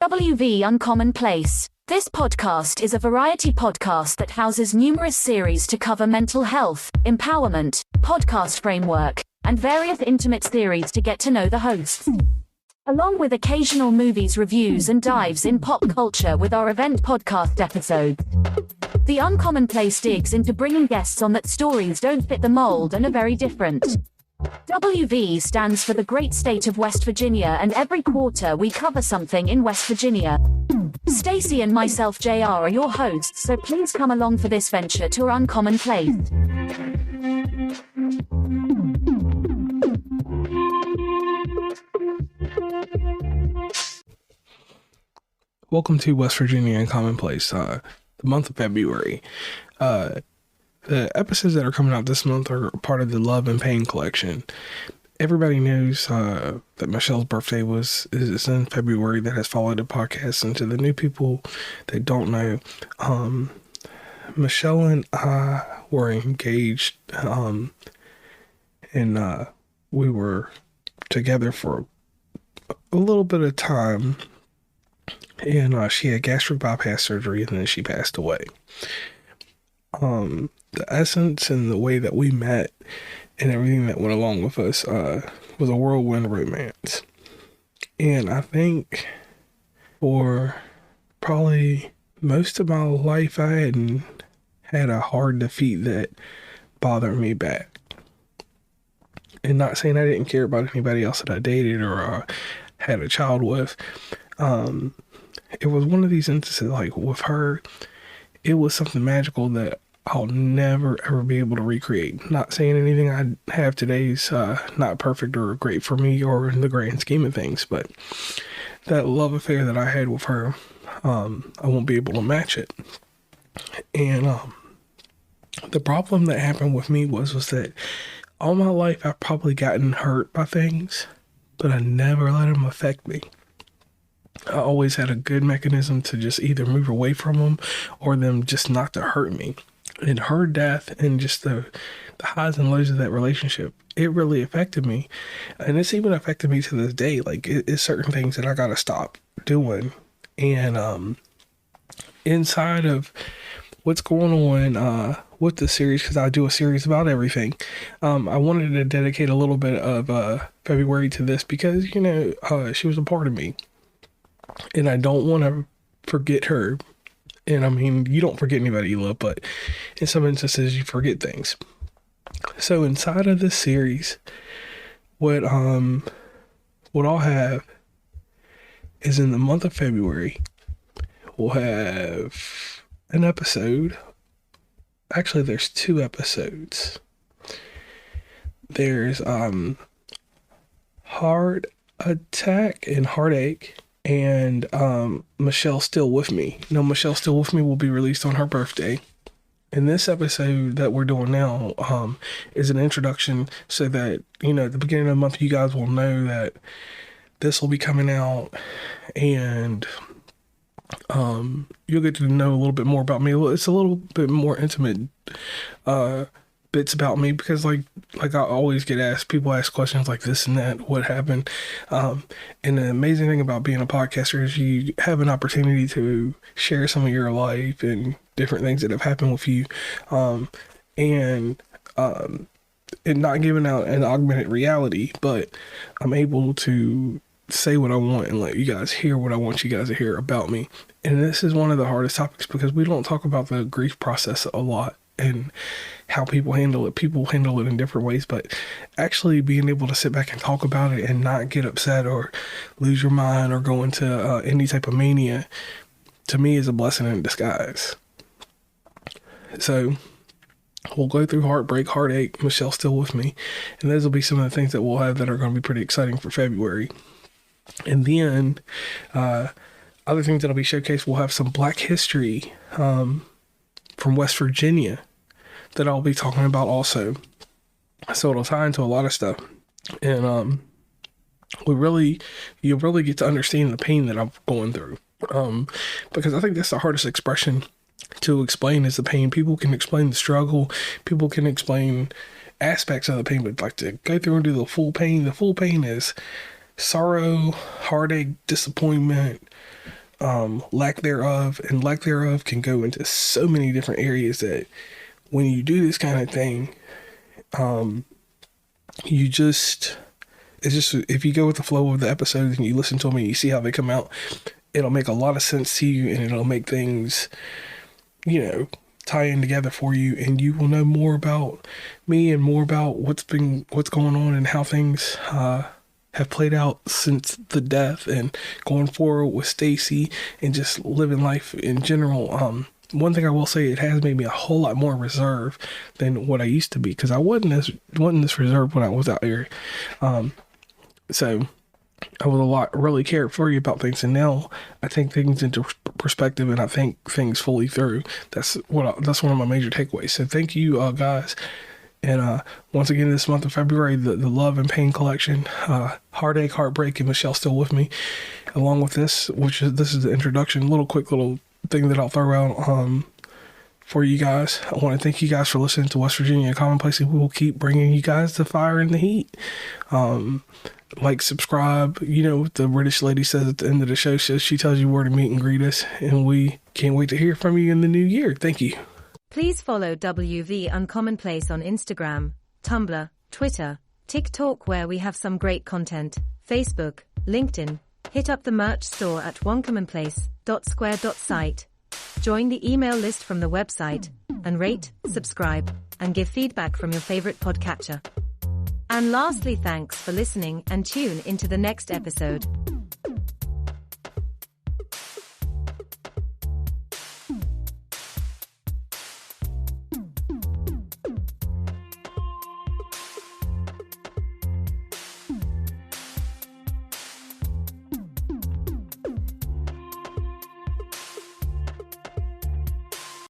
WV Uncommon Place. This podcast is a variety podcast that houses numerous series to cover mental health, empowerment, podcast framework, and various intimate theories to get to know the hosts. Along with occasional movies reviews and dives in pop culture with our event podcast episodes. The Uncommon Place digs into bringing guests on that stories don't fit the mold and are very different. WV stands for the great state of West Virginia, and every quarter we cover something in West Virginia. Stacy and myself, JR, are your hosts, so please come along for this venture to our Uncommon Place. Welcome to West Virginia Uncommon Place, the month of February. The episodes that are coming out this month are part of the Love and Pain collection. Everybody knows that Michelle's birthday is in February. That has followed the podcast. And to the new people that don't know, Michelle and I were engaged, and we were together for a little bit of time. And she had gastric bypass surgery, and then she passed away. The essence and the way that we met and everything that went along with us was a whirlwind romance. And I think for probably most of my life, I hadn't had a hard defeat that bothered me back. And not saying I didn't care about anybody else that I dated or had a child with. It was one of these instances, like with her, it was something magical that I'll never ever be able to recreate. Not saying anything I have today is not perfect or great for me or in the grand scheme of things, but that love affair that I had with her, I won't be able to match it. And the problem that happened with me was that all my life I've probably gotten hurt by things, but I never let them affect me. I always had a good mechanism to just either move away from them or them just not to hurt me. And her death and just the highs and lows of that relationship, it really affected me. And it's even affected me to this day. Like, it's certain things that I got to stop doing. And inside of what's going on with the series, because I do a series about everything, I wanted to dedicate a little bit of February to this because, she was a part of me. And I don't want to forget her. And I mean, you don't forget anybody you love, but in some instances you forget things. So inside of this series, what I'll have is in the month of February, we'll have an episode. Actually, there's two episodes. There's Heart Attack and Heartache. And Michelle's Still With Me. Now, Michelle's Still With Me will be released on her birthday. And this episode that we're doing now is an introduction so that, at the beginning of the month, you guys will know that this will be coming out. And you'll get to know a little bit more about me. It's a little bit more intimate bits about me because like I always get asked, people ask questions like this and that, what happened, and the amazing thing about being a podcaster is you have an opportunity to share some of your life and different things that have happened with you, and not giving out an augmented reality, but I'm able to say what I want and let you guys hear what I want you guys to hear about me. And this is one of the hardest topics because we don't talk about the grief process a lot and how people handle it. People handle it in different ways, but actually being able to sit back and talk about it and not get upset or lose your mind or go into any type of mania, to me, is a blessing in disguise. So we'll go through heartbreak, heartache, Michelle's Still With Me, and those will be some of the things that we'll have that are going to be pretty exciting for February. And then other things that'll be showcased, we'll have some Black history from West Virginia that I'll be talking about also. So it'll tie into a lot of stuff. And you'll really get to understand the pain that I'm going through. Because I think that's the hardest expression to explain is the pain. People can explain the struggle. People can explain aspects of the pain, but like to go through and do the full pain is sorrow, heartache, disappointment, lack thereof, and lack thereof can go into so many different areas that when you do this kind of thing, it's just, if you go with the flow of the episodes and you listen to them and you see how they come out, it'll make a lot of sense to you, and it'll make things, tie in together for you, and you will know more about me and more about what's going on and how things have played out since the death and going forward with Stacy and just living life in general. One thing I will say, it has made me a whole lot more reserved than what I used to be, because I wasn't this reserved when I was out here. So I was really cared for you about things, and now I take things into perspective and I think things fully through. That's one of my major takeaways. So thank you, guys. And once again, this month of February, the Love and Pain collection, Heartache, Heartbreak, and Michelle's Still With Me, along with this is the introduction, quick little thing that I'll throw out for you guys. I want to thank you guys for listening to West Virginia Commonplace, and we will keep bringing you guys the fire and the heat. Like, subscribe. What the British lady says at the end of the show, she tells you where to meet and greet us, and we can't wait to hear from you in the new year. Thank you. Please follow WV Uncommonplace on Instagram, Tumblr, Twitter, TikTok, where we have some great content, Facebook, LinkedIn. Hit up the merch store at onecommonplace.square.site. Join the email list from the website, and rate, subscribe, and give feedback from your favorite podcatcher. And lastly, thanks for listening, and tune into the next episode.